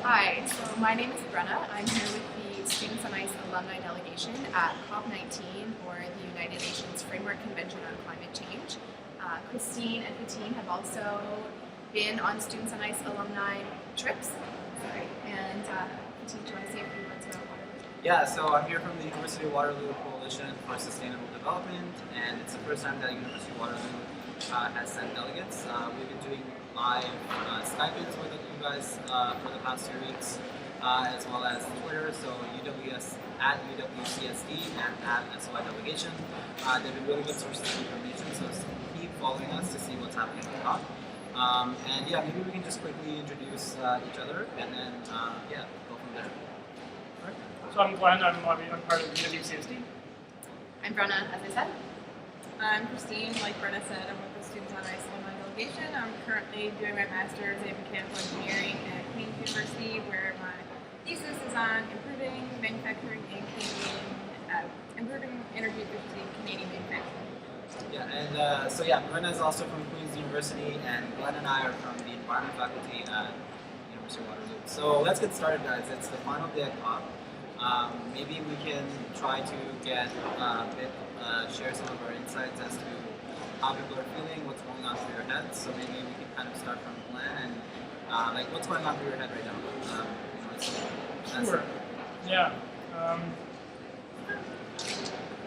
Hi, so my name is Brenna. I'm here with the Students on Ice Alumni Delegation at COP19, or the United Nations Framework Convention on Climate Change. Christine and Fatine have also been on Students on Ice alumni trips. Sorry. And Fatine, do you want to say a few words about Waterloo? Yeah, so I'm here from the University of Waterloo Coalition for Sustainable Development, and it's the first time that University of Waterloo has sent delegates. We've been doing live Skype-ins with you guys for the past 2 weeks, as well as Twitter, so at UWCSD and at SOI Delegation. They've been really good sources of information, so keep following us to see what's happening at the top. And yeah, maybe we can just quickly introduce each other, and then yeah, go from there. All right. So I'm Glenn, I'm part of UWCSD. I'm Brenna, as I said. I'm Christine. Like Brenna said, I'm with the Students on Ice Alumni Delegation. I'm currently doing my master's in mechanical engineering at Queen's University, where my thesis is on improving manufacturing in improving energy efficiency in Canadian manufacturing. Yeah, and so yeah, Brenna is also from Queen's University, and Glenn and I are from the environment faculty at University of Waterloo. So let's get started, guys. It's the final day at COP. Maybe we can try to get share some of our insights as to how people are feeling, what's going on through your heads. So maybe we can kind of start from Glenn and like what's going on through your head right now. Sure. Yeah.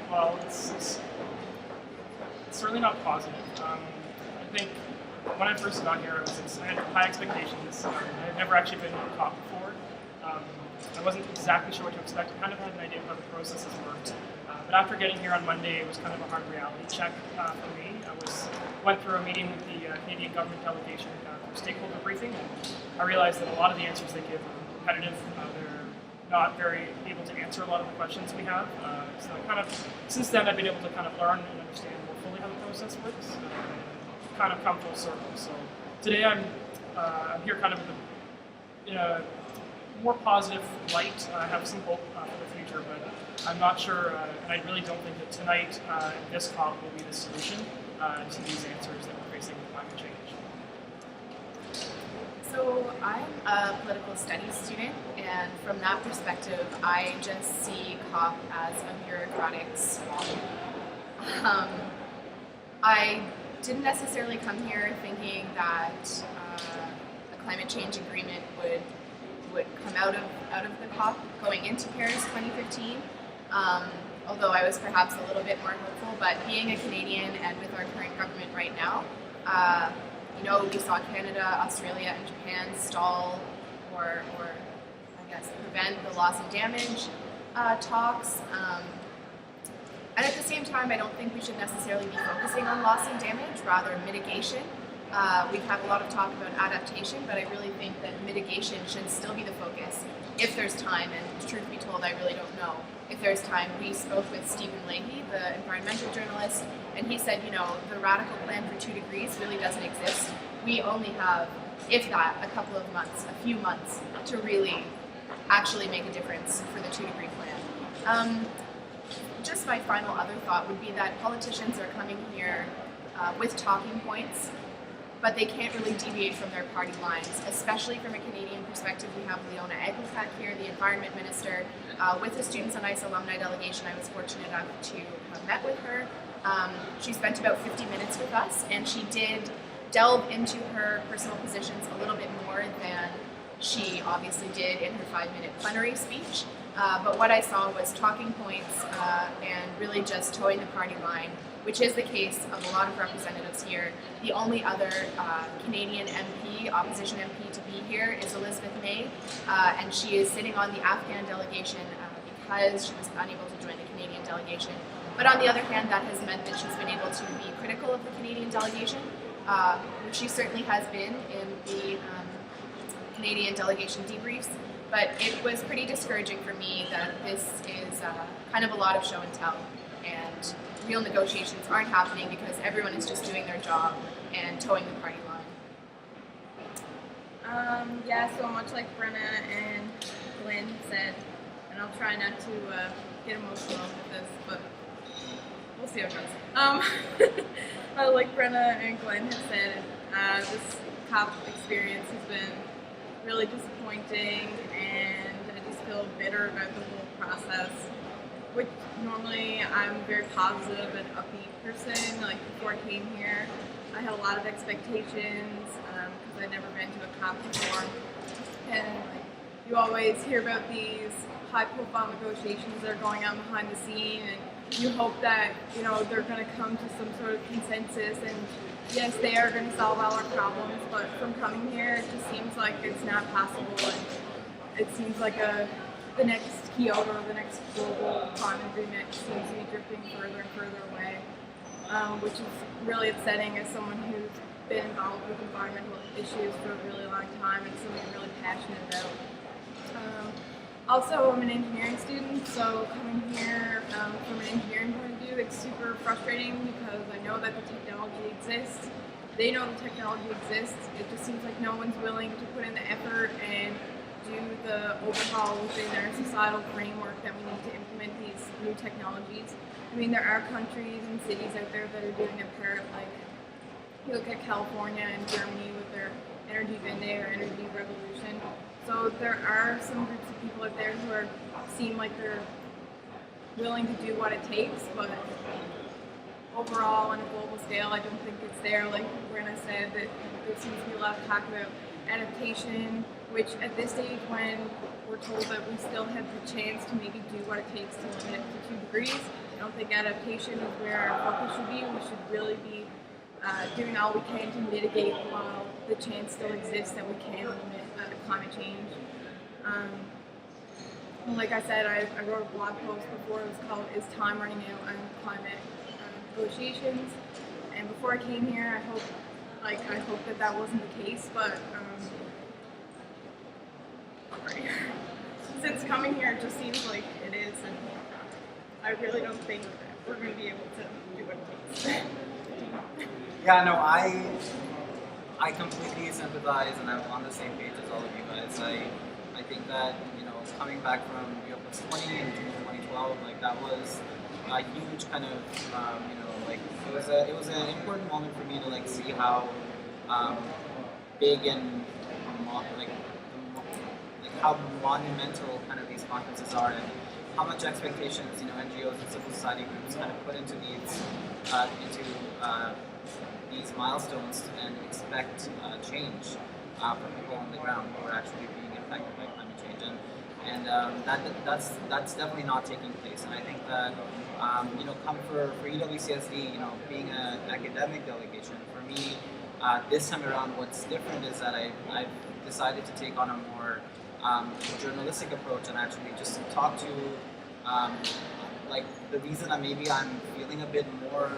Well, it's certainly not positive. I think when I first got here, I had high expectations. I had never actually been to a COP before. I wasn't exactly sure what to expect. I kind of had an idea of how the processes worked. But after getting here on Monday, it was kind of a hard reality check for me. Went through a meeting with the Canadian government delegation for stakeholder briefing, and I realized that a lot of the answers they give are repetitive. They're not very able to answer a lot of the questions we have. So kind of since then, I've been able to kind of learn and understand more fully how the process works, kind of come full circle. So today I'm here kind of in a more positive light. I have some hope for the future, but I'm not sure, and I really don't think that tonight this COP will be the solution to these answers that we're facing with climate change. So I'm a political studies student, and from that perspective, I just see COP as a bureaucratic swamp. I didn't necessarily come here thinking that a climate change agreement would come out of the COP going into Paris 2015. Although I was perhaps a little bit more hopeful, but being a Canadian and with our current government right now, we saw Canada, Australia, and Japan stall or I guess prevent the loss and damage talks. And at the same time, I don't think we should necessarily be focusing on loss and damage, rather mitigation. We've had a lot of talk about adaptation, but I really think that mitigation should still be the focus if there's time, and truth be told, I really don't know if there's time. We spoke with Stephen Leahy, the environmental journalist, and he said, the radical plan for 2 degrees really doesn't exist. We only have, if that, a couple of months, a few months, to really actually make a difference for the 2-degree plan. Just my final other thought would be that politicians are coming here with talking points, but they can't really deviate from their party lines, especially from a Canadian perspective. We have Leona Aglukat here, the Environment Minister. With the Students on Ice Alumni Delegation, I was fortunate enough to have met with her. She spent about 50 minutes with us, and she did delve into her personal positions a little bit more than she obviously did in her 5-minute plenary speech. But what I saw was talking points and really just towing the party line, which is the case of a lot of representatives here. The only other Canadian MP, opposition MP to be here is Elizabeth May, and she is sitting on the Afghan delegation because she was unable to join the Canadian delegation. But on the other hand, that has meant that she's been able to be critical of the Canadian delegation, which she certainly has been in the Canadian delegation debriefs. But it was pretty discouraging for me that this is kind of a lot of show and tell, and real negotiations aren't happening because everyone is just doing their job and towing the party line. Yeah, so much like Brenna and Glenn said, and I'll try not to get emotional with this, but we'll see how it goes. Like Brenna and Glenn have said, this COP experience has been really disappointing, and I just feel bitter about the whole process. Which normally I'm a very positive and upbeat person. Like before I came here, I had a lot of expectations because I'd never been to a COP before, and like you always hear about these high-profile negotiations that are going on behind the scene, and you hope that they're going to come to some sort of consensus. And yes, they are going to solve all our problems, but from coming here, it just seems like it's not possible. And it seems like the next Kyoto, the next global climate agreement seems to be drifting further and further away, which is really upsetting as someone who's been involved with environmental issues for a really long time and something I'm really passionate about. Also, I'm an engineering student, so coming here from an engineering point of view, it's super frustrating because I know that the technology exists. They know the technology exists. It just seems like no one's willing to put in the effort and do the overhaul within their societal framework that we need to implement these new technologies. I mean, there are countries and cities out there that are doing their part, like you look at California and Germany with their energy Wende or energy revolution. So there are some groups of people out there who seem like they're willing to do what it takes, but overall on a global scale, I don't think it's there. Like Brenna said, that there seems to be a lot of talk about adaptation, which at this stage when we're told that we still have the chance to maybe do what it takes to limit it to 2 degrees, I don't think adaptation is where our focus should be. We should really be doing all we can to mitigate while the chance still exists that we can limit climate change. Like I said, I wrote a blog post before. It was called "Is Time Running Out on Climate Negotiations?" And before I came here, I hope that wasn't the case, but since coming here, it just seems like it is, and I really don't think that we're going to be able to do what it takes. Yeah, no, I completely sympathize, and I'm on the same page as all of you guys. I think that coming back from UWCSD SOI in June 2012, like that was a huge kind of like it was an important moment for me to like see how big and how monumental kind of these conferences are, and how much expectations NGOs and civil society groups kind of put into these milestones and expect change from people on the ground who are actually being impacted by climate change, and that's definitely not taking place. And I think that come for UWCSD, being an academic delegation, for me this time around, what's different is that I've decided to take on a more journalistic approach and actually just talk to like the reason that maybe I'm feeling a bit more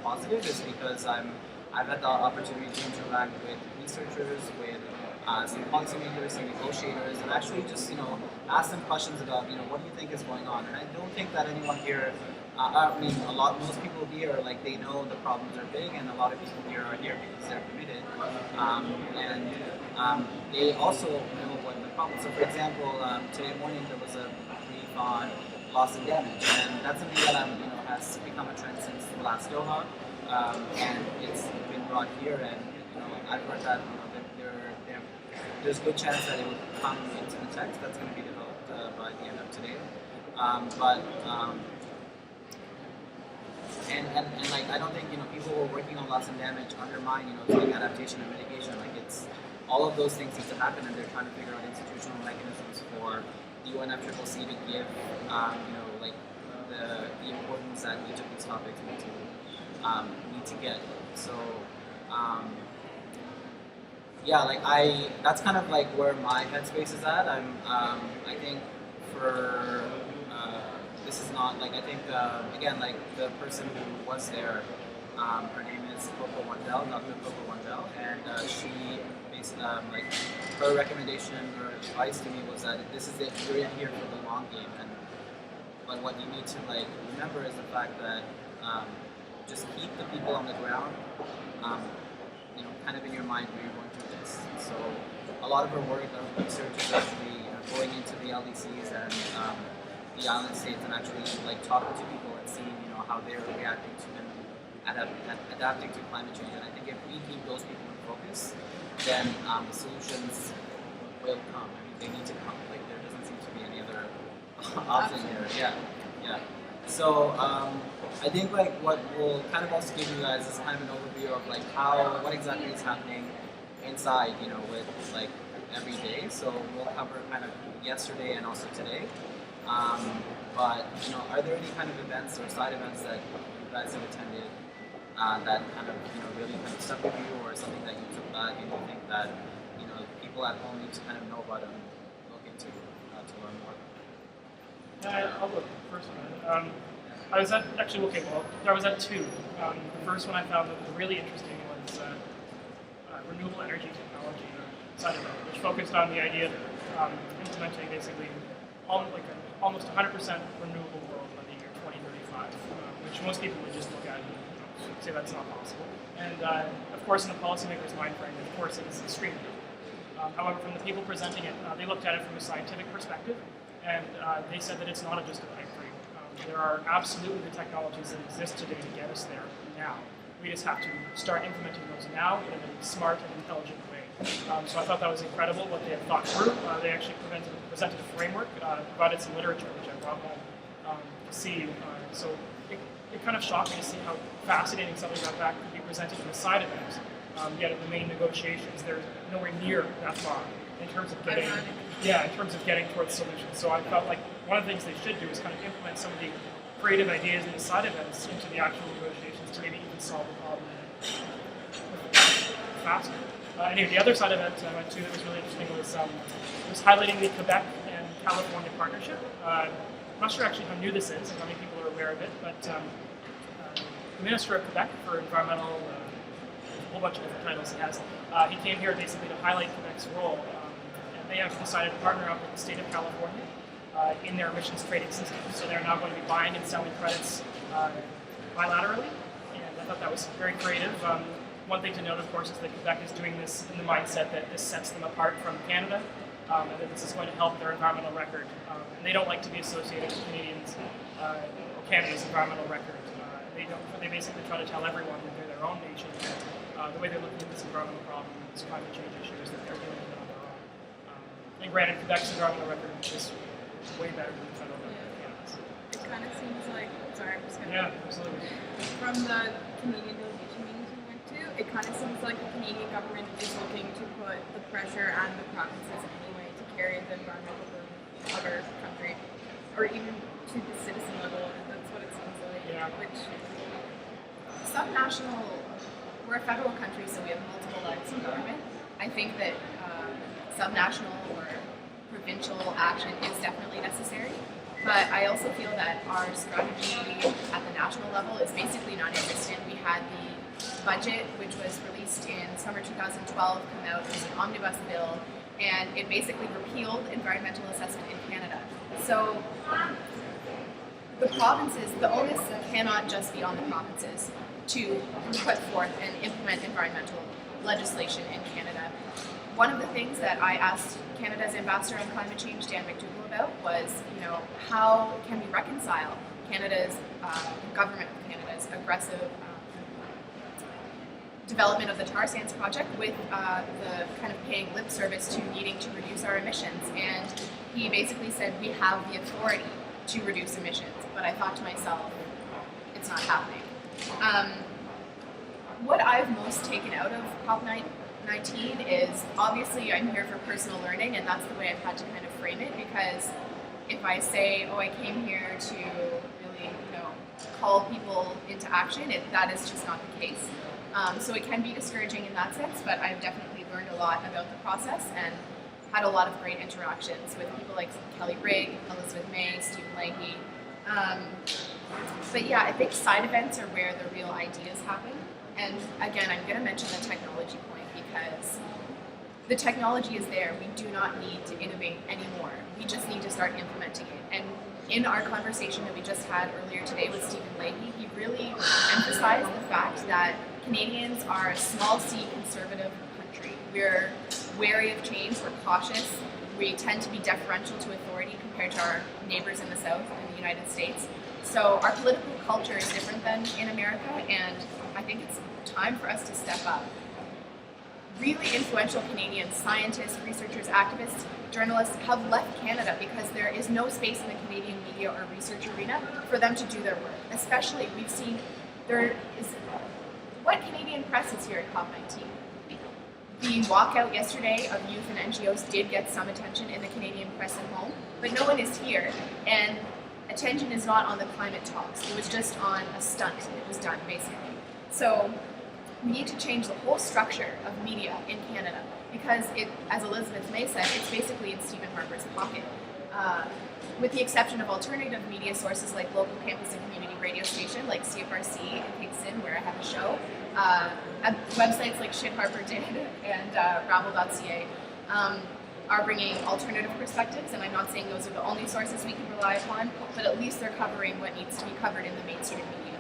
positive is because I've had the opportunity to interact with researchers, with some policymakers and negotiators, and actually just ask them questions about what do you think is going on. And I don't think that anyone here, most people here, like, they know the problems are big, and a lot of people here are here because they're committed, and they also know what the problems. So, for example, today morning there was a brief on loss and damage, and that's something that has become a trend since the last Doha, and it's been brought here, and I've heard that there's a good chance that it would come into the text that's going to be developed by the end of today. And like I don't think people who are working on loss and damage undermine doing adaptation and mitigation. Like it's all of those things need to happen, and they're trying to figure out institutional mechanisms for the UNFCCC to give like the importance that each of these topics need to get. So yeah, like that's kind of like where my headspace is at. I think for this is not like I think again like the person who was there, her name is Coco Wandel, Dr. Coco Wandel, and she based like her recommendation or advice to me was that this is it. You're in here for the long game, but what you need to like remember is the fact that just keep the people on the ground, kind of in your mind where you're going through this. So a lot of her work, her research is actually going into the LDCs and the island states and actually like talking to people and seeing how they're reacting to and adapting to climate change. And I think if we keep those people in focus, then the solutions will come. I mean, they need to come. Like there doesn't seem to be any other option here. Yeah. So I think like what we'll kind of also give you guys is kind of an overview of like what exactly is happening inside, with like every day. So we'll cover kind of yesterday and also today. But are there any kind of events or side events that you guys have attended that kind of really kind of stuck with you, or something that you took back and you think that people at home need to kind of know about and look into to learn more? Yeah, I'll go first one. I was at I was at two. The first one I found that was really interesting was renewable energy technology side of it, which focused on the idea of implementing basically almost 100% renewable world by the year 2035, which most people would just look at and say that's not possible. And of course, in the policymaker's mind frame, of course, it is extremely difficult. However, from the people presenting it, they looked at it from a scientific perspective, and they said that it's not just a pipe dream. There are absolutely the technologies that exist today to get us there now. We just have to start implementing those now in a smart and intelligent way. So I thought that was incredible what they had thought through. They actually presented a framework, provided some literature, which I brought home to see. So it kind of shocked me to see how fascinating something like that could be presented in a side event. Yet at the main negotiations, they're nowhere near that far in terms of getting towards solutions. So I felt like one of the things they should do is kind of implement some of the creative ideas in the side events into the actual negotiations to maybe even solve the problem faster. Anyway, the other side event I went to that was really interesting was highlighting the Quebec and California partnership. I'm not sure actually how new this is and how many people are aware of it, but the Minister of Quebec for Environmental, a whole bunch of different titles he has, he came here basically to highlight Quebec's role, and they have decided to partner up with the state of California in their emissions trading system. So they're now going to be buying and selling credits bilaterally, and I thought that was very creative. One thing to note, of course, is that Quebec is doing this in the mindset that this sets them apart from Canada, and that this is going to help their environmental record. And they don't like to be associated with Canadians or Canada's environmental record. They basically try to tell everyone that they're their own nation, that the way they're looking at this environmental problem, this climate change issues, that they're dealing with it on their own. And granted, Quebec's environmental record is way better than the federal government. It kind of seems like, sorry, I'm just going to... Yeah, absolutely. From the Canadian delegation meetings we went to, it kind of seems like the Canadian government is looking to put the pressure on the provinces anyway to carry the environmental burden of our country, or even to the citizen level, and that's what it seems like. Yeah. Which, Subnational, we're a federal country, so we have multiple levels of government. I think that subnational or provincial action is definitely necessary, but I also feel that our strategy at the national level is basically non-existent. We had the budget, which was released in summer 2012, come out as an omnibus bill, and it basically repealed environmental assessment in Canada. So the provinces, the onus cannot just be on the provinces to put forth and implement environmental legislation in Canada. One of the things that I asked Canada's ambassador on climate change, Dan McDougall, about was, how can we reconcile Canada's government of Canada's aggressive development of the tar sands project with the kind of paying lip service to needing to reduce our emissions. And he basically said we have the authority to reduce emissions, but I thought to myself, it's not happening. What I've most taken out of COP19 is, obviously I'm here for personal learning, and that's the way I've had to kind of frame it, because if I say, I came here to really, call people into action, that is just not the case. So it can be discouraging in that sense, but I've definitely learned a lot about the process and had a lot of great interactions with people like Kelly Rigg, Elizabeth May, Stephen Leahy. But yeah, I think side events are where the real ideas happen. And again, I'm going to mention the technology point, because the technology is there. We do not need to innovate anymore. We just need to start implementing it. And in our conversation that we just had earlier today with Stephen Leahy, he really emphasized the fact that Canadians are a small c conservative country. We're wary of change, we're cautious, we tend to be deferential to authority compared to our neighbors in the South and the United States. So our political culture is different than in America, and I think it's time for us to step up. really influential Canadian scientists, researchers, activists, journalists have left Canada because there is no space in the Canadian media or research arena for them to do their work. Especially, we've seen there is what Canadian press is here at COP19. The walkout yesterday of youth and NGOs did get some attention in the Canadian press and home, but no one is here, and attention is not on the climate talks. It was just on a stunt. It was done, basically. So we need to change the whole structure of media in Canada because it, as Elizabeth May said, it's basically in Stephen Harper's pocket. With the exception of alternative media sources like local campus and community radio station like CFRC in Kingston, where I have a show, websites like Shit Harper did and Rabble.ca are bringing alternative perspectives, and I'm not saying those are the only sources we can rely upon, but at least they're covering what needs to be covered in the mainstream media.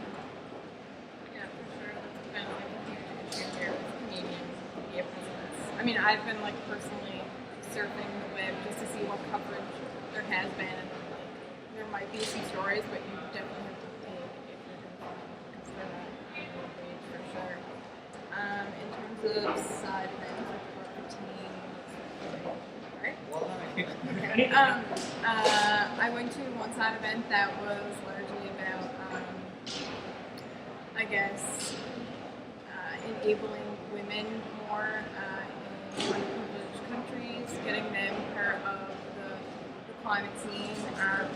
Yeah, for sure. That's been like a huge issue here with Canadian media presence. I mean, I've been like personally surfing the web just to see what coverage there has been, and like there might be some stories, but you definitely have to dig if you're going to find them because they're not on the page for sure. In terms of side events with the team, right? Well, I went to one side event that was largely about, I guess, enabling women more in underprivileged countries, getting them part of the climate scene,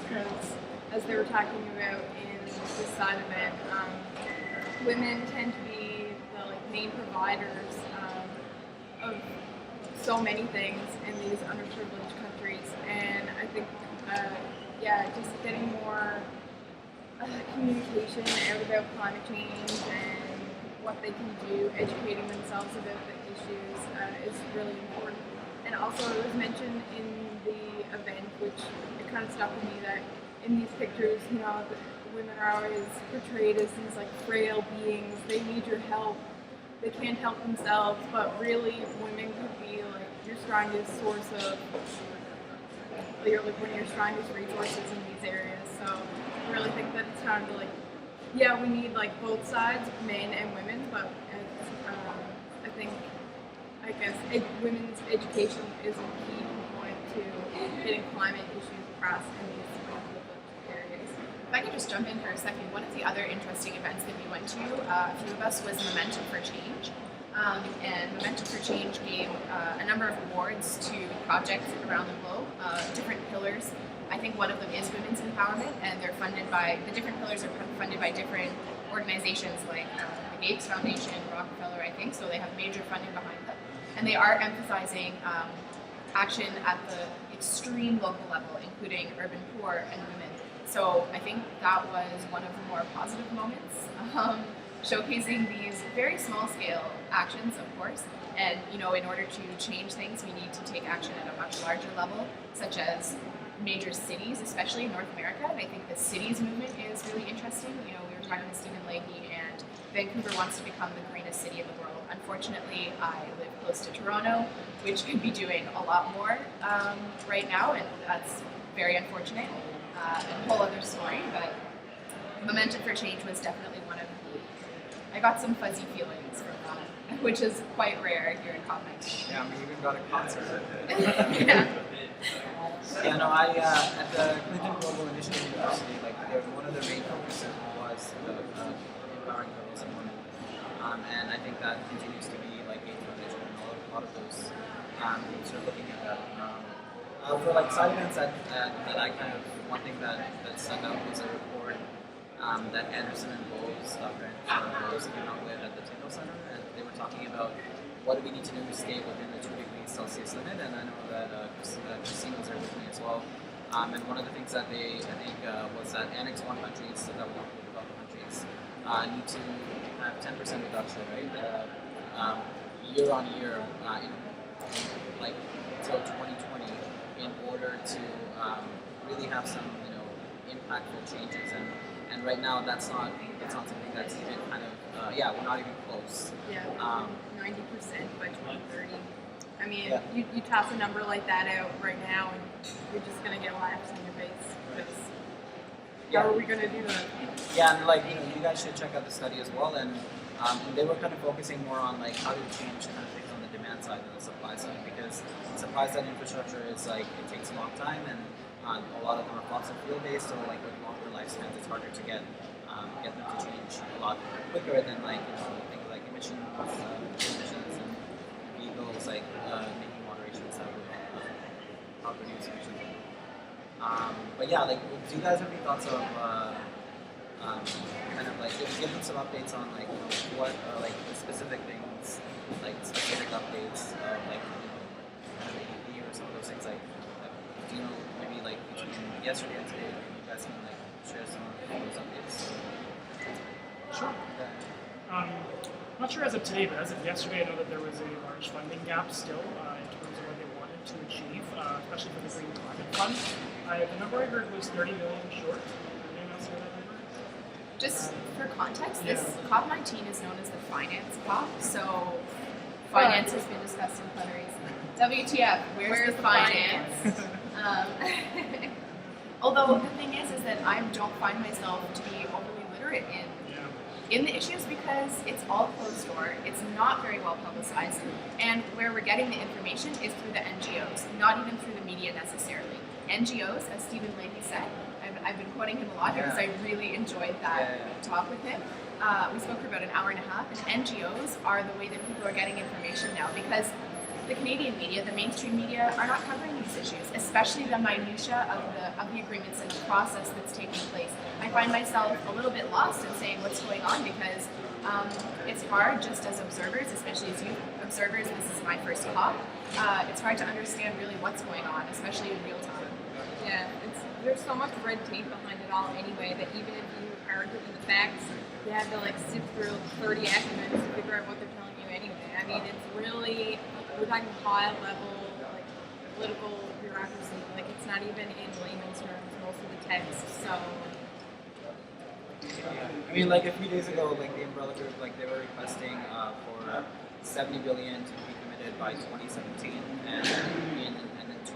because as they were talking about in this side event, women tend to be the main providers of so many things in these underprivileged countries, and I think, just getting more communication out about climate change and what they can do, educating themselves about the issues is really important. And also, it was mentioned in the event, which it kind of stuck with me, that in these pictures, the women are always portrayed as these frail beings. They need your help. They can't help themselves, but really, women could be your strongest source of, one of your strongest resources in these areas. So I really think that it's time to we need both sides, men and women, but I guess women's education is a key component to getting climate issues across in these underprivileged areas. If I could just jump in for a second, one of the other interesting events that we went to, a few of us, was Momentum for Change. And Momentum for Change gave a number of awards to projects around the globe, different pillars. I think one of them is women's empowerment, and they're funded by, the different pillars are funded by different organizations like the Gates Foundation, Rockefeller, I think, so they have major funding behind them. And they are emphasizing action at the extreme local level, including urban poor and women. So I think that was one of the more positive moments, showcasing these very small-scale actions, of course. And in order to change things, we need to take action at a much larger level, such as major cities, especially in North America. And I think the cities movement is really interesting. We were talking to Stephen Leahy, and Vancouver wants to become the greenest city in the world. Unfortunately, I live close to Toronto, which could be doing a lot more right now, and that's very unfortunate. A whole other story, but Momentum for Change was definitely one of the, I got some fuzzy feelings from that, which is quite rare here in COP19. yeah, we even got a concert. Yeah. Yeah, no, at the Clinton Global Initiative University, one of their main focuses was empowering girls and women. And I think that continues to be Gates Foundation, and a lot of those groups are looking at that. For side events that I one thing that stuck out was a report that Anderson and Bowles, Dr. Anderson and Bowles came out with at the Tyndall Center, and they were talking about what do we need to do to stay within the 2 degrees Celsius limit, and I know that Christine was there with me as well. And one of the things that they, I think, was that Annex 1 countries, so that one developed countries, need to have 10% reduction, right, year on year, until 2020, in order to really have some, impactful changes. And right now, that's not something that's even we're not even close. Yeah, 90% by 2030. I mean, you toss a number like that out right now, and you're just gonna get laughs in your face. Because how are we gonna do that? Yeah, and you guys should check out the study as well. And they were kind of focusing more on how to change things on the demand demand side than the supply side, because supply side infrastructure is like it takes a long time, and a lot of them are fossil fuel based, so like with longer lifespans, it's harder to get them to change a lot quicker than like things like emissions and vehicles like making moderations that would help reduce emissions. But yeah, like, do you guys have any thoughts of kind of like give them some updates on like what are like the specific things, like specific updates of like kind of AEP or some of those things like do you know maybe like between yesterday and today, maybe you guys can like share some of those updates. Sure. I'm not sure as of today, but as of yesterday, I know that there was a large funding gap still in terms of what they wanted to achieve, especially for the Green Climate Fund. The number I heard was 30 million short. Did anyone else hear that number? Just for context, Yeah. this COP19 is known as the finance COP. So finance has been discussed in plenaries. WTF? Where's the finance? Um, although the thing is that I don't find myself to be overly literate in the issues because it's all closed door. It's not very well publicized, and where we're getting the information is through the NGOs, not even through the media necessarily. NGOs, as Stephen Leahy said, I've been quoting him a lot because I really enjoyed that talk with him. We spoke for about an hour and a half, and NGOs are the way that people are getting information now because the Canadian media, the mainstream media, are not covering these issues, especially the minutiae of the agreements and the process that's taking place. I find myself a little bit lost in saying what's going on because it's hard just as observers, especially as youth observers. This is my first COP. It's hard to understand really what's going on, especially in real time. Yeah, there's so much red tape behind it all anyway that even if you are given the facts, you have to like sift through 30 acronyms to figure out what they're telling you anyway. I mean, it's really, we're talking high level, like political bureaucracy. Like it's not even in layman's terms, most of the text. So. I mean, like a few days ago, like the umbrella group, like they were requesting for 70 billion to be committed by 2017, and then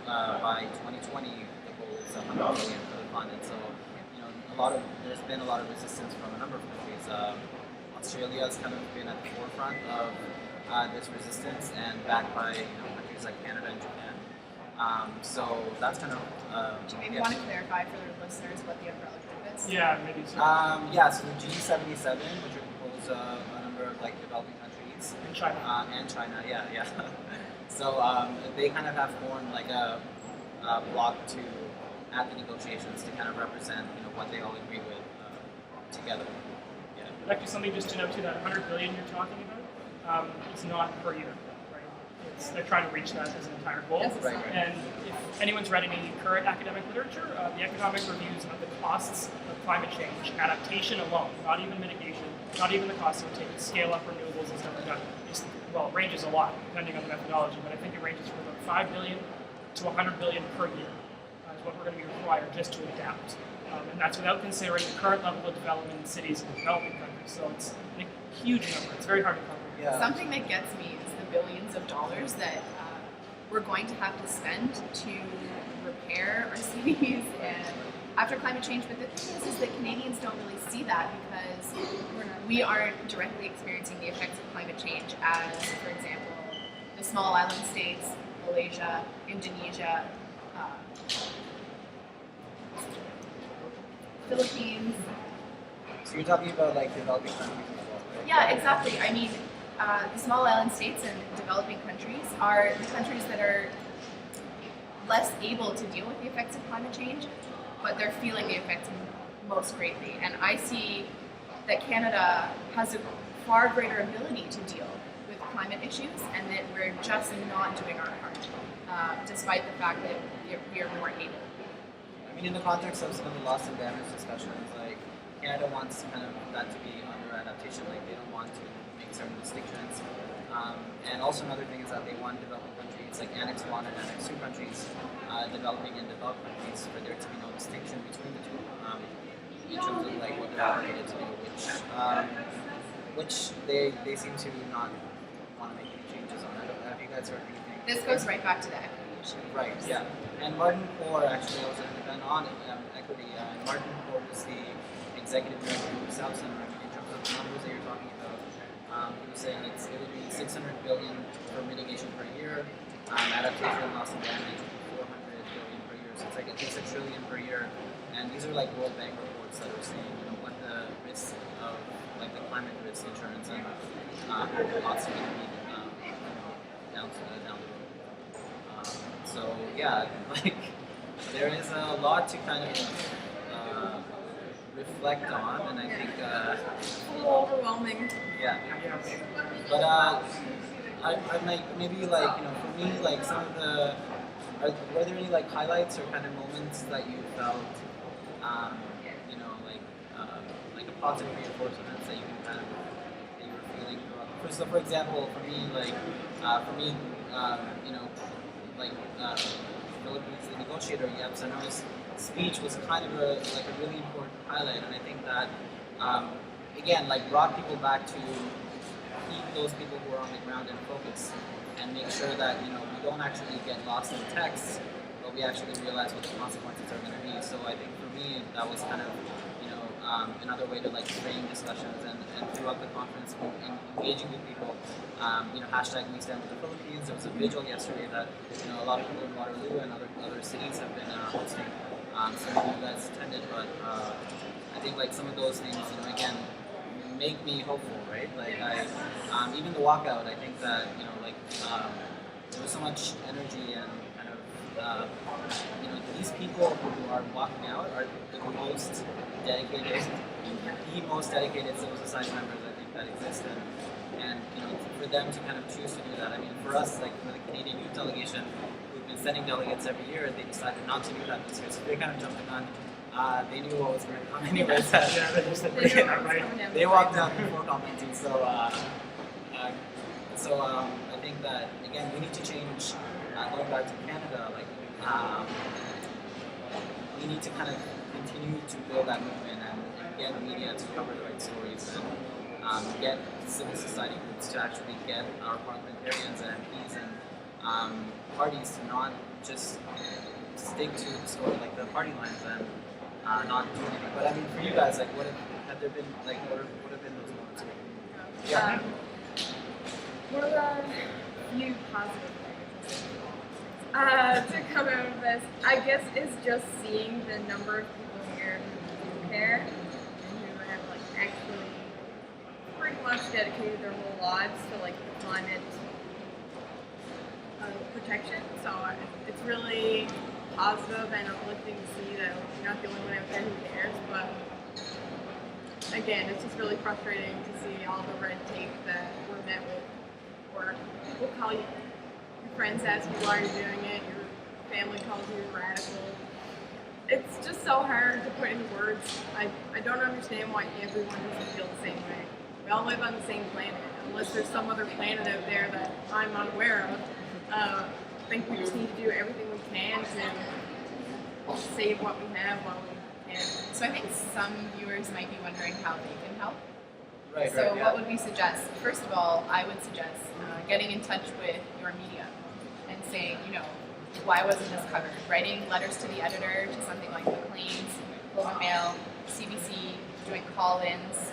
by 2020, the goal is 100 billion for the fund. And so, there's been a lot of resistance from a number of countries. Australia has kind of been at the forefront of this resistance, and backed by countries like Canada and Japan. So that's kind of. Do you maybe want to clarify for the listeners what the umbrella group is? Yeah, maybe so. So the G77, which are composed of a number of like developing countries. In China. And China, yeah. So they kind of have formed like a bloc at the negotiations to kind of represent what they all agree with together. Yeah. Actually, something just to note too, that 100 billion you're talking about, it's not per year, right? They're trying to reach that as an entire goal. Yes, right. And if anyone's read any current academic literature, the economic reviews of the costs of climate change, adaptation alone, not even mitigation, not even the cost it would take to scale up renewables and stuff like that, it ranges a lot depending on the methodology, but I think it ranges from about 5 billion to 100 billion per year is what we're going to be required just to adapt. And that's without considering the current level of development in cities and developing countries. So it's a huge number. It's very hard to cover. Yeah. Something that gets me is the billions of dollars that we're going to have to spend to repair our cities and after climate change. But the thing is that Canadians don't really see that because we aren't directly experiencing the effects of climate change as, for example, the small island states, Malaysia, Indonesia, Philippines. So you're talking about like developing countries as well, right? Yeah, exactly. I mean, the small island states and developing countries are the countries that are less able to deal with the effects of climate change, but they're feeling the effects most greatly. And I see that Canada has a far greater ability to deal with climate issues, and that we're just not doing our part, despite the fact that we are more able. I mean, in the context of some of the loss and damage discussions, like Canada wants kind of that to be under adaptation. Like they don't want to make certain distinctions. And also another thing is that they want developing countries, like Annex 1 and Annex 2 countries, developing and developed countries, for there to be no distinction between the two in terms of like what they're obligated to do, which they seem to not want to make any changes on. Have you guys heard anything? This goes right back to the equity issue. Right, yeah. And Martin Poor actually was an event on equity. Martin Poor was the executive director of the South Center. I mean, in terms of the numbers that you're talking about, He was saying it would be 600 billion for mitigation per year, adaptation, loss and damage, 400 billion per year. So it's like at least $1 trillion per year. And these are like World Bank reports that are saying, what the risks of like the climate risk insurance and lots of down the road. So yeah, like there is a lot to kind of reflect on, and I think A little overwhelming. yeah. But I like maybe like for me like some of the were there any like highlights or kind of moments that you felt like a positive reinforcement that you can kind of that you were feeling throughout? So for example, for me Philippines the negotiator Yabsano's speech was kind of a really important highlight, and I think that again like brought people back to keep those people who are on the ground in focus and make sure that we don't actually get lost in text, but we actually realize what the consequences are going to be. So I think for me that was kind of another way to like frame discussions and throughout the conference engaging with people. Hashtag We Stand with the Philippines. There was a vigil yesterday that a lot of people in Waterloo and other cities have been hosting. Some of you guys attended, but I think like some of those things again make me hopeful, right? Like even the walkout, I think that there was so much energy and kind of these people who are walking out are the most dedicated, civil society members I think that exist, and for them to kind of choose to do that. I mean, for us, like for the Canadian Youth Delegation, who've been sending delegates every year, they decided not to do that this year, so they kind of jumped the gun. They knew what was going to come anyways. Yeah, they just didn't bring it up, right? They walked out before commenting, so I think that again we need to change. Going back to Canada, like we need to kind of continue to build that movement and get media to cover the right stories and get civil society groups to actually get our parliamentarians and MPs and parties to not just stick to the story like the party lines and not do anything. But I mean, for you guys, like, what have there been like what have been those moments? Yeah. What are a few positive things to come out of this? I guess is just seeing the number of people here who do care and who have like actually pretty much dedicated their whole lives to like the climate protection. So it's really positive and uplifting to see that you're not the only one out there who cares. But again, it's just really frustrating to see all the red tape that we're met with, or people call you, your friends ask you why you're doing it, your family calls you radical. It's just so hard to put into words. I don't understand why everyone doesn't feel the same way. We all live on the same planet, unless there's some other planet out there that I'm unaware of. I think we just need to do everything we can to save what we have while we can. So I think some viewers might be wondering how they can help. Right. So Right. Yeah. what would we suggest? First of all, I would suggest getting in touch with your media and saying, why wasn't this covered? Writing letters to the editor, to something like Maclean's, Globe and Mail, CBC, doing call-ins.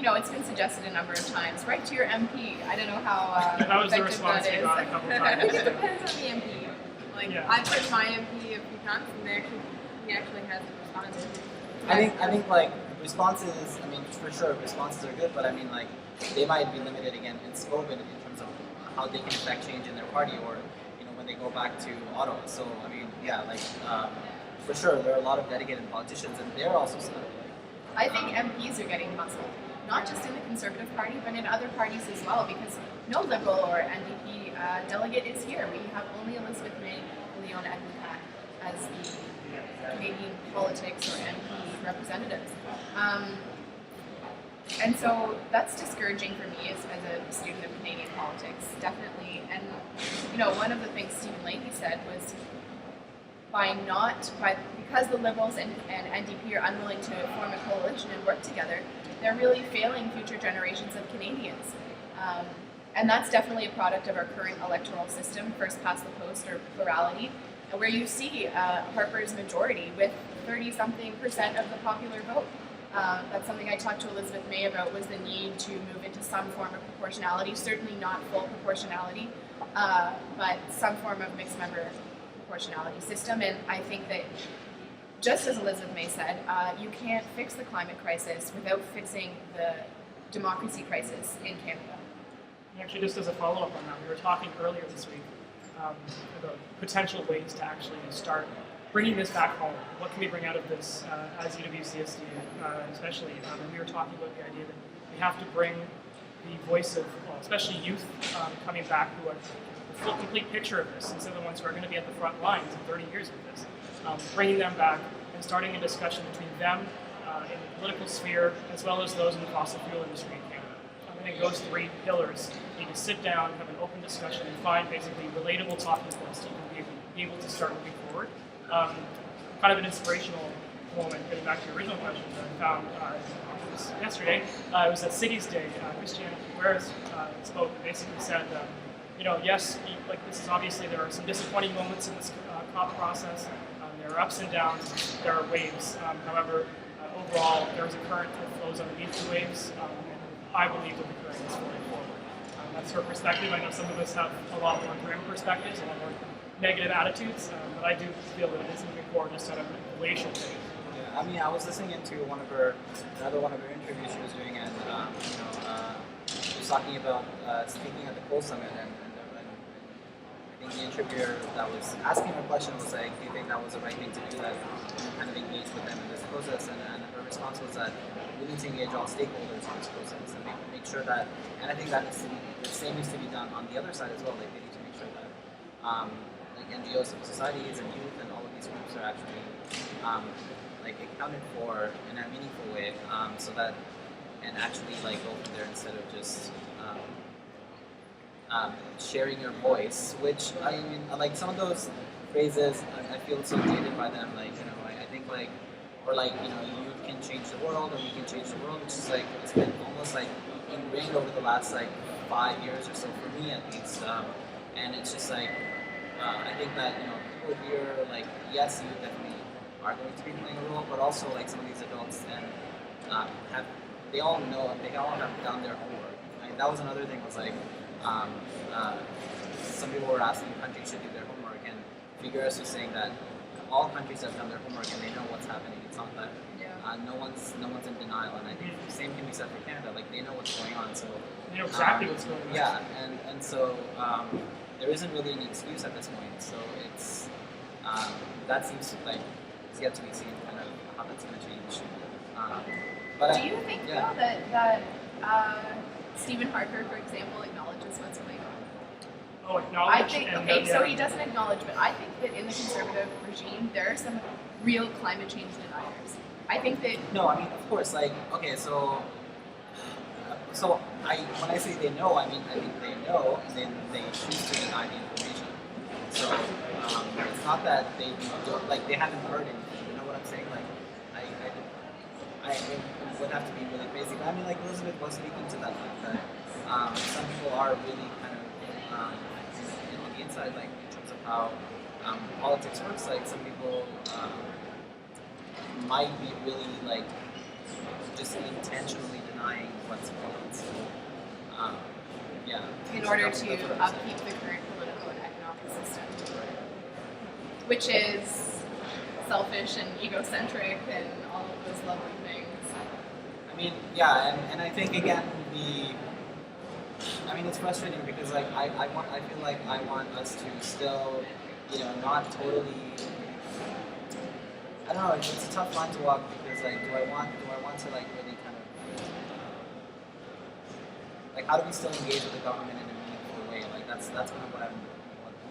It's been suggested a number of times. Write to your MP. I don't know how that was the effective response that we is. got a couple I times. think it depends on the MP. Like Yeah. I've heard my MP a few times, and he actually hasn't responded. I think like responses. I mean, for sure, responses are good, but I mean, like they might be limited again in scope in terms of how they can affect change in their party, or when they go back to Ottawa. So I mean, yeah, like for sure, there are a lot of dedicated politicians, and they're also stuck. I think MPs are getting muscled, not just in the Conservative Party, but in other parties as well, because no Liberal or NDP delegate is here. We have only Elizabeth May, Leona Edmund as the Canadian politics or MP representatives. And so that's discouraging for me as a student of Canadian politics, definitely. And one of the things Stephen Leahy said was because the Liberals and NDP are unwilling to form a coalition and work together, they're really failing future generations of Canadians. And that's definitely a product of our current electoral system, first past the post or plurality, where you see Harper's majority with 30-something% of the popular vote. That's something I talked to Elizabeth May about, was the need to move into some form of proportionality, certainly not full proportionality, but some form of mixed member proportionality system. And I think that, just as Elizabeth May said, you can't fix the climate crisis without fixing the democracy crisis in Canada. And actually, just as a follow-up on that, we were talking earlier this week about potential ways to actually start bringing this back home. What can we bring out of this as UWCSD, especially? And we were talking about the idea that we have to bring the voice of, well, especially youth coming back who are the full, complete picture of this, instead of the ones who are going to be at the front lines in 30 years of this. Bringing them back and starting a discussion between them in the political sphere, as well as those in the fossil fuel industry in Canada. I think those three pillars need to sit down, have an open discussion, and find basically relatable talking points so you can be able to start moving forward. Kind of an inspirational moment, getting back to your original question that I found yesterday. It was at Cities Day. Christiane Figueres spoke and basically said, yes, like this is obviously, there are some disappointing moments in this COP process. There are ups and downs, there are waves. However, overall, there is a current that flows underneath the waves, and I believe that the current is flowing forward. That's her perspective. I know some of us have a lot more grim perspectives, a lot more negative attitudes, but I do feel that it is moving forward just out of manipulation. Yeah, I mean, I was listening into another one of her interviews she was doing, and she was talking about speaking at the Coal Summit, and I think the interviewer that was asking her question was like, do you think that was the right thing to do, that kind of engage with them in this process? And her response was that we need to engage all stakeholders in this process and make sure that, and I think that the same needs to be done on the other side as well. Like, they need to make sure that like NGOs, civil societies, and youth, and all of these groups are actually like accounted for in a meaningful way, so that, and actually like go from there instead of just sharing your voice, which I mean, like some of those phrases, I feel so dated by them. Like, I think like, or like, you can change the world, or we can change the world, which is like, it's been almost like ingrained over the last like 5 years or so, for me at least. And it's just like, I think that, people here, like, yes, you definitely are going to be playing a role, but also like some of these adults and they all have done their homework. Right? That was another thing, was like, some people were asking countries should do their homework, and Figueres was saying that all countries have done their homework and they know what's happening. It's not that no one's in denial, and I think the same can be said for Canada. Like, they know what's going on, so they know exactly what's going on. Yeah, and so there isn't really an excuse at this point. So it's that seems like it's yet to be seen, kind of how that's going to change. But do you think though that Stephen Harper, for example, acknowledges what's going on? Oh, acknowledge. I think so he doesn't acknowledge, but I think that in the Conservative regime there are some real climate change deniers. I think that no, I mean, of course, like, okay, so when I say they know, I mean they know, and then they choose to deny the information. So it's not that they don't, like, they haven't heard anything. You know what I'm saying? Like, it would have to be really crazy. But I mean, like, Elizabeth was speaking to that fact that some people are really kind of on the inside, like, in terms of how politics works. Like, some people might be really, like, just intentionally denying what's going on. So, yeah. In order to upkeep the current political and economic system, which is selfish and egocentric and all of those lovely things. I mean, yeah, and I think, again, it's frustrating because, like, I feel like I want us to still, not totally, I don't know, it's a tough line to walk, because, like, do I want to, like, really kind of, like, how do we still engage with the government in a meaningful way? Like, that's kind of what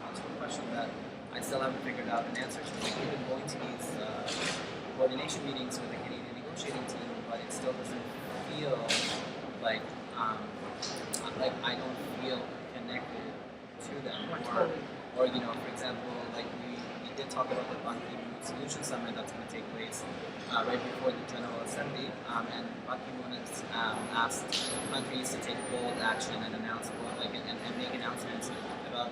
that's a question that I still haven't figured out an answer to. Like, we've been going to these coordination meetings with the Canadian negotiating team, but it still doesn't feel like I don't feel connected to them. Or for example, like, we did talk about the Ban Ki-moon Solution Summit that's going to take place right before the General Assembly, and Ban Ki-moon has asked countries to take bold action and announce, and make announcements about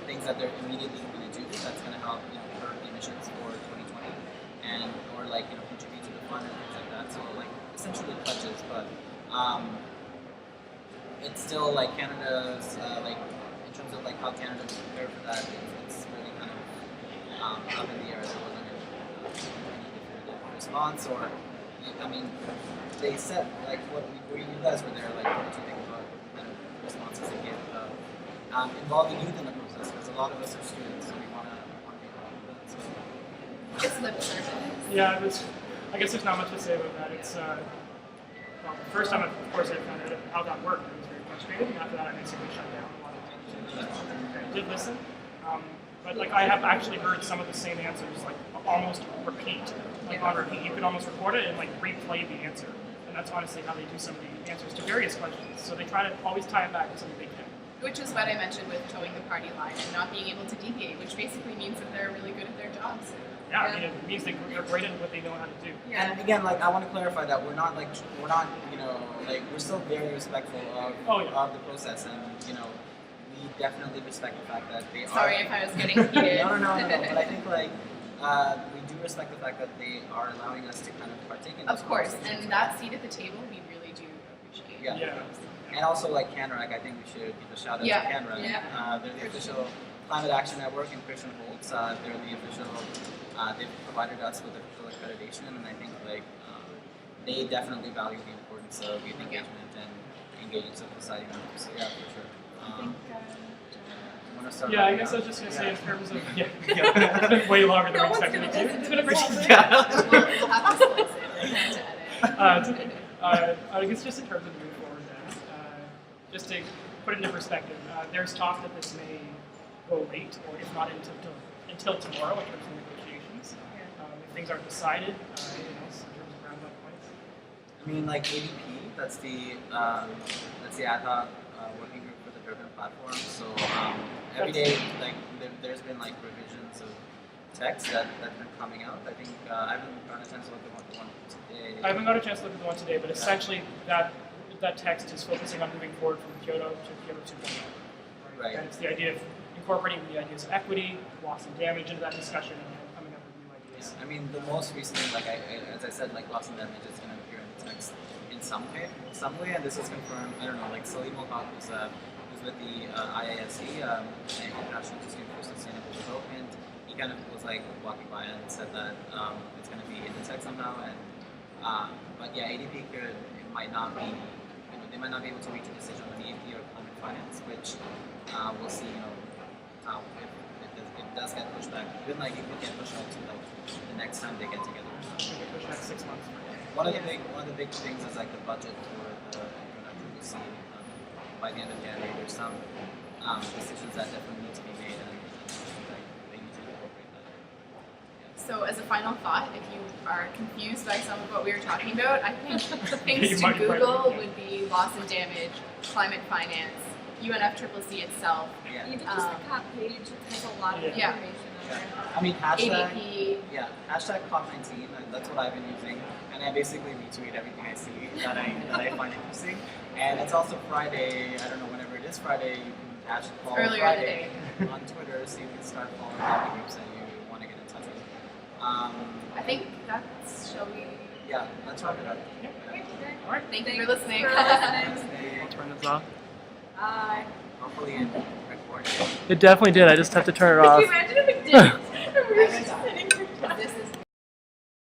things that they're immediately going to do that's going to help curb emissions for 2020, or, like, contribute to the fund and things like that. So it's still like Canada's like in terms of like how Canada's prepared for that. It's really kind of up in the air. There wasn't any definitive response, or I mean, they said like what you guys were there. Like, what did you think about kind of responses they gave about involving youth in the process? Because a lot of us are students, so we want to be involved with that. So. It's lip service. Yeah, I guess there's not much to say about that. It's well, the first time, of course, I found out how that worked. I was very frustrated, and after that, I basically shut down a lot of things. I did listen, but like I have actually heard some of the same answers, like almost repeat, like on repeat. You could almost record it and like replay the answer, and that's honestly how they do some of the answers to various questions. So they try to always tie it back to something they can. Which is what I mentioned with towing the party line and not being able to deviate, which basically means that they're really good at their jobs. Yeah, I mean, it means they're great at what they know how to do. Yeah. And again, like I want to clarify that we're not, you know, like we're still very respectful of of the process, and you know, we definitely respect the fact that they Sorry are. if I was getting heated. No. But I think like we do respect the fact that they are allowing us to kind of partake in. Of course, and that seat at the table we really do appreciate. Yeah. And also like CanRAC, I think we should give a shout out to CanRAC. Yeah. They're the official Climate Action Network and Christian Holtz. They're the official. They've provided us with official accreditation, and I think like they definitely value the importance of youth engagement and engaging civil society members. So yeah, for sure. Want to start? Yeah, I guess I was just gonna say in terms of it's been way longer than we expected it to. It's been a great We'll have to slice it to edit. I guess just in terms of moving forward then, just to put it into perspective, there's talk that this may go late, or if not until tomorrow in terms of negotiations. If things aren't decided, anything else in terms of roundup points? I mean, like ADP, that's the ad hoc working group for the Durban platform. So every day, like there's been like revisions of text that's been coming out. I think I haven't gotten a chance to look at the one today. I haven't got a chance to look at the one today, but essentially that text is focusing on moving forward from Kyoto to Kyoto 2.0. Right. And it's the idea of incorporating the ideas of equity, loss and damage into that discussion, and coming up with new ideas. Yeah. I mean, the most recently, like as I said, like loss and damage is going to appear in the text in some way, and this is confirmed. I don't know, like Salim Mulhaq who's with the IISC, International Institute for Sustainable Development. He kind of was like walking by and said that it's going to be in the text somehow, and but yeah, ADP might not be. They might not be able to reach a decision on the AP or climate finance, which we'll see. You know, if it does get pushed back, even like it could get pushed out to like the next time they get together. Maybe push back 6 months. One of the big things is like the budget for the UWC. By the end of January, there's some decisions that definitely need to be made, and like they need to incorporate that. So as a final thought, if you are confused by some of what we were talking about, I think things You to might- Google would be loss and damage, climate finance, UNFCCC itself, Yeah. Even just the COP page has a lot of Yeah. information on there. I mean, hashtag. ADP. Yeah, hashtag COP19. That's what I've been using, and I basically retweet everything I see that I find interesting. And it's also Friday. I don't know, whenever it is Friday, you can follow Earlier Friday on Twitter, so you can start following all the groups that you want to get in touch with. I think that's, shall we? Yeah, let's wrap it up. All right. Thank you for listening. For listening. I'll turn this off. Bye. Hopefully it recorded. It definitely did. I just have to turn it Could off. you imagine if it didn't?